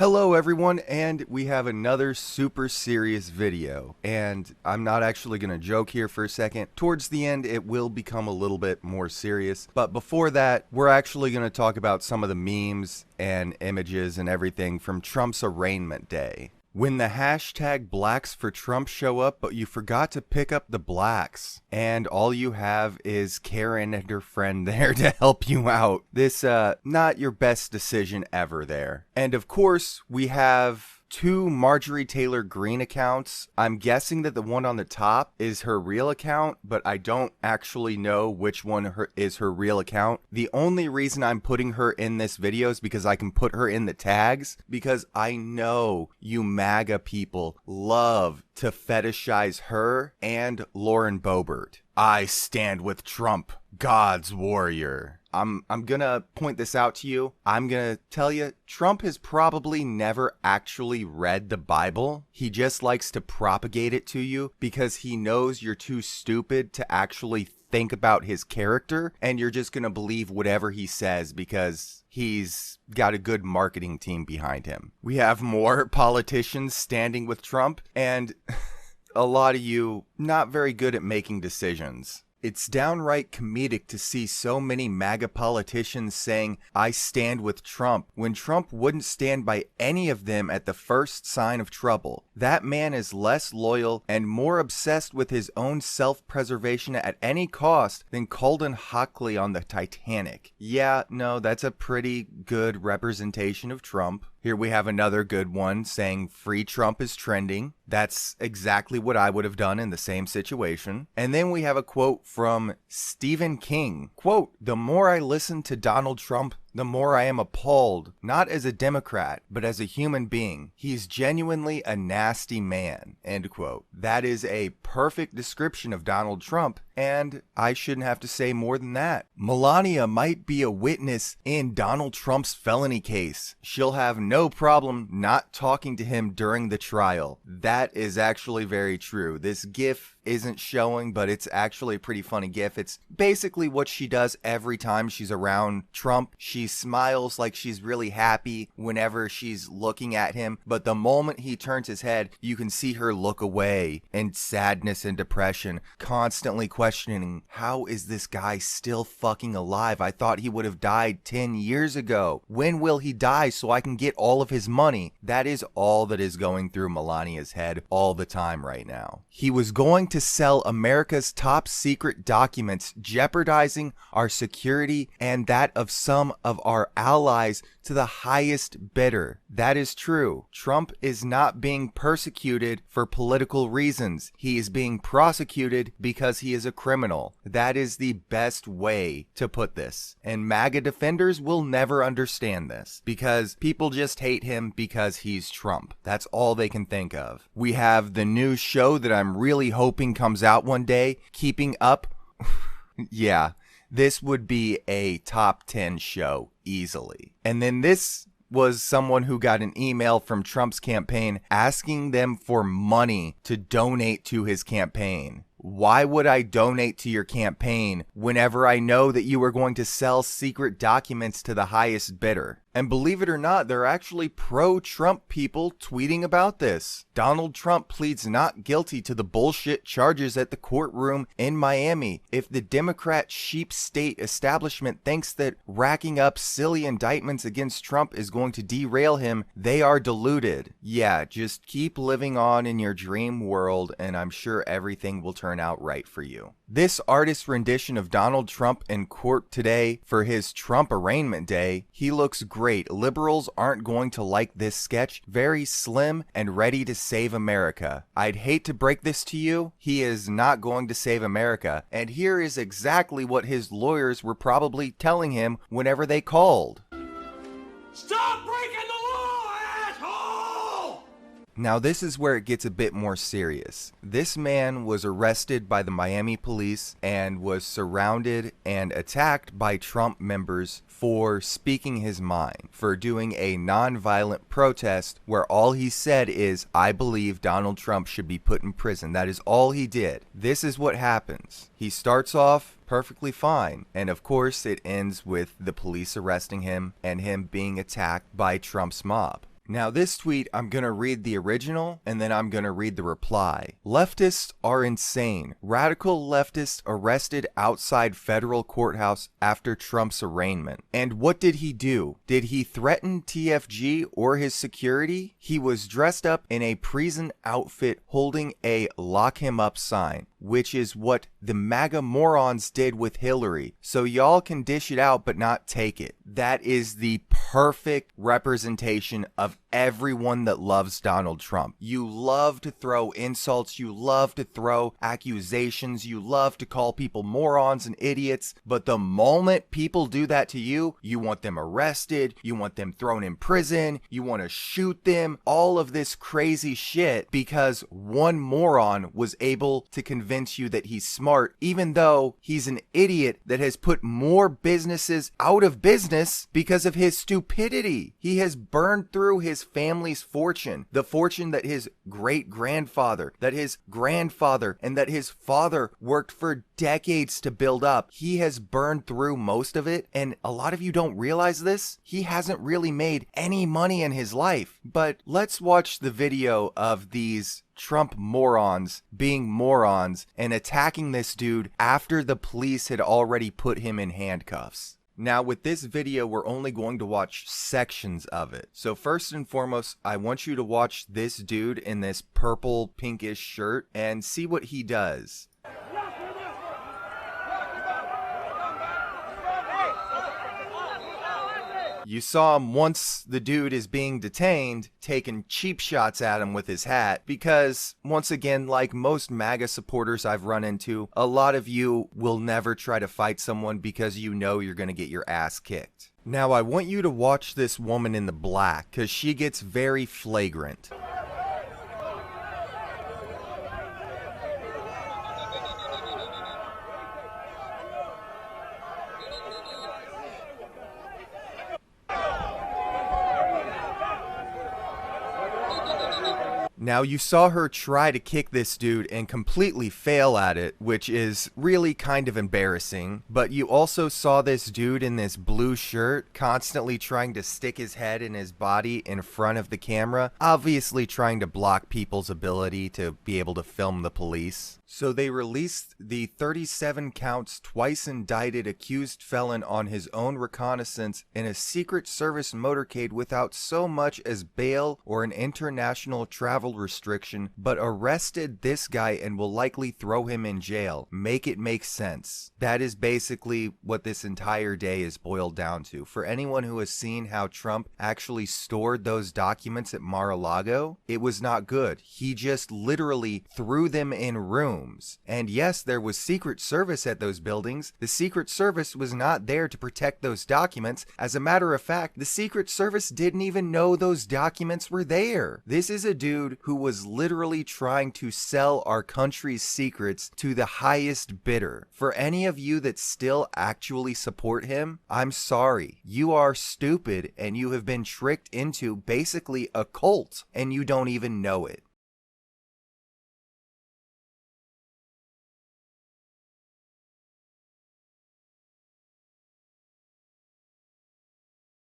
Hello everyone, and we have another super serious video, and I'm not actually going to joke here for a second. Towards the end it will become a little bit more serious, but before that we're actually going to talk about some of the memes and images and everything from Trump's arraignment day. When the hashtag blacks for Trump show up, but you forgot to pick up the blacks, and all you have is Karen and her friend there to help you out. This, not your best decision ever there. And of course, we have two Marjorie Taylor Greene accounts. I'm guessing that the one on the top is her real account, but I don't actually know which one is her real account. The only reason I'm putting her in this video is because I can put her in the tags, because I know you MAGA people love to fetishize her and Lauren Boebert. I stand with Trump, God's warrior. I'm gonna point this out to you. I'm gonna tell you, Trump has probably never actually read the Bible. He just likes to propagate it to you because he knows you're too stupid to actually think about his character, and you're just gonna believe whatever he says because he's got a good marketing team behind him. We have more politicians standing with Trump, and a lot of you not very good at making decisions. It's downright comedic to see so many MAGA politicians saying, I stand with Trump, when Trump wouldn't stand by any of them at the first sign of trouble. That man is less loyal and more obsessed with his own self-preservation at any cost than Colden Hockley on the Titanic. Yeah, no, that's a pretty good representation of Trump. Here we have another good one saying free Trump is trending. That's exactly what I would have done in the same situation. And then we have a quote from Stephen King. Quote, the more I listen to Donald Trump, the more I am appalled, not as a Democrat, but as a human being. He's genuinely a nasty man, end quote. That is a perfect description of Donald Trump, and I shouldn't have to say more than that. Melania might be a witness in Donald Trump's felony case. She'll have no problem not talking to him during the trial. That is actually very true. This GIF isn't showing, but it's actually a pretty funny GIF. It's basically what she does every time she's around Trump. She smiles like she's really happy whenever she's looking at him, but the moment he turns his head, you can see her look away in sadness and depression, constantly questioning, how is this guy still fucking alive? I thought he would have died 10 years ago. When will he die so I can get all of his money? That is all that is going through Melania's head all the time right now. He was going to sell America's top secret documents, jeopardizing our security and that of some of our allies to the highest bidder. That is true. Trump is not being persecuted for political reasons. He is being prosecuted because he is a criminal. That is the best way to put this. And MAGA defenders will never understand this because people just hate him because he's Trump. That's all they can think of. We have the new show that I'm really hoping comes out one day, Keeping Up. Yeah. This would be a top 10 show easily. And then this was someone who got an email from Trump's campaign asking them for money to donate to his campaign. Why would I donate to your campaign whenever I know that you are going to sell secret documents to the highest bidder? And believe it or not, there are actually pro-Trump people tweeting about this. Donald Trump pleads not guilty to the bullshit charges at the courtroom in Miami. If the Democrat sheep state establishment thinks that racking up silly indictments against Trump is going to derail him, they are deluded. Yeah, just keep living on in your dream world, and I'm sure everything will turn out right for you. This artist's rendition of Donald Trump in court today for his Trump arraignment day, he looks great. Liberals aren't going to like this sketch. Very slim and ready to save America. I'd hate to break this to you. He is not going to save America. And here is exactly what his lawyers were probably telling him whenever they called. Stop breaking the law, asshole! Now this is where it gets a bit more serious. This man was arrested by the Miami police and was surrounded and attacked by Trump members for speaking his mind, for doing a non-violent protest where all he said is, I believe Donald Trump should be put in prison. That is all he did. This is what happens. He starts off perfectly fine. And of course, it ends with the police arresting him and him being attacked by Trump's mob. Now this tweet, I'm gonna read the original and then I'm gonna read the reply. Leftists are insane. Radical leftists arrested outside federal courthouse after Trump's arraignment. And what did he do? Did he threaten TFG or his security? He was dressed up in a prison outfit holding a lock him up sign, which is what the MAGA morons did with Hillary. So y'all can dish it out but not take it. That is the perfect representation of everyone that loves Donald Trump. You love to throw insults, you love to throw accusations, you love to call people morons and idiots, but the moment people do that to you, you want them arrested, you want them thrown in prison, you want to shoot them, all of this crazy shit because one moron was able to convince you that he's smart, even though he's an idiot that has put more businesses out of business because of his stupidity. He has burned through his family's fortune, the fortune that his great-grandfather, that his grandfather, and that his father worked for decades to build up. He has burned through most of it, and a lot of you don't realize this. He hasn't really made any money in his life. But let's watch the video of these Trump morons being morons and attacking this dude after the police had already put him in handcuffs. Now with this video, we're only going to watch sections of it. So first and foremost, I want you to watch this dude in this purple pinkish shirt and see what he does. You saw him once the dude is being detained, taking cheap shots at him with his hat because, once again, like most MAGA supporters I've run into, a lot of you will never try to fight someone because you know you're going to get your ass kicked. Now I want you to watch this woman in the black because she gets very flagrant. Now you saw her try to kick this dude and completely fail at it, which is really kind of embarrassing. But you also saw this dude in this blue shirt constantly trying to stick his head and his body in front of the camera, obviously trying to block people's ability to be able to film the police. So they released the 37 counts twice indicted accused felon on his own reconnaissance in a Secret Service motorcade without so much as bail or an international travel restriction, but arrested this guy and will likely throw him in jail. Make it make sense. That is basically what this entire day is boiled down to. For anyone who has seen how Trump actually stored those documents at Mar-a-Lago, it was not good. He just literally threw them in rooms. And yes, there was Secret Service at those buildings. The Secret Service was not there to protect those documents. As a matter of fact, the Secret Service didn't even know those documents were there. This is a dude who was literally trying to sell our country's secrets to the highest bidder. For any of you that still actually support him, I'm sorry. You are stupid and you have been tricked into basically a cult and you don't even know it.